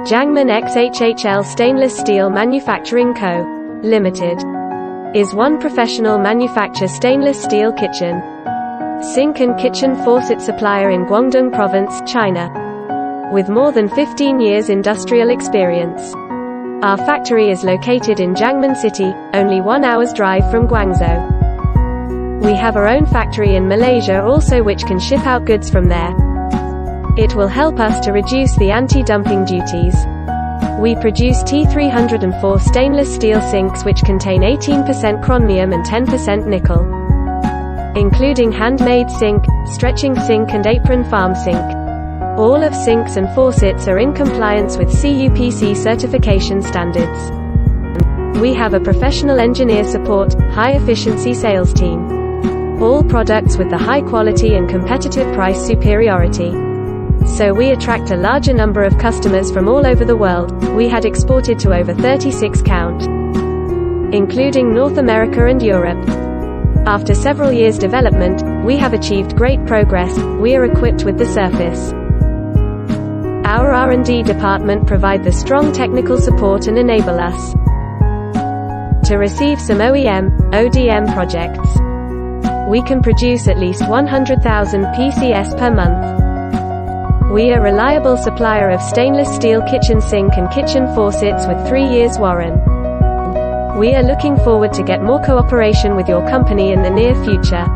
Jiangmen XHHL Stainless Steel Manufacturing Co. Limited is one professional manufacturer stainless steel kitchen, sink and kitchen faucet supplier in Guangdong Province, China, with more than 15 years industrial experience. Our factory is located in Jiangmen City, only 1 hour's drive from Guangzhou. We have our own factory in Malaysia also which can ship out goods from there. It will help us to reduce the anti-dumping duties. We produce T304 stainless steel sinks which contain 18% chromium and 10% nickel, including handmade sink, stretching sink and apron farm sink. All of sinks and faucets are in compliance with cuPC certification standards. We have a professional engineer support, high-efficiency sales team. All products with the high quality and competitive price superiority. So we attract a larger number of customers from all over the world. We had exported to over 36 count, including North America and Europe. After several years development, we have achieved great progress. We are equipped with the surface. Our R&D department provide the strong technical support and enable us to receive some OEM, ODM projects. We can produce at least 100,000 PCS per month. We are a reliable supplier of stainless steel kitchen sink and kitchen faucets with 3 years warranty. We are looking forward to get more cooperation with your company in the near future.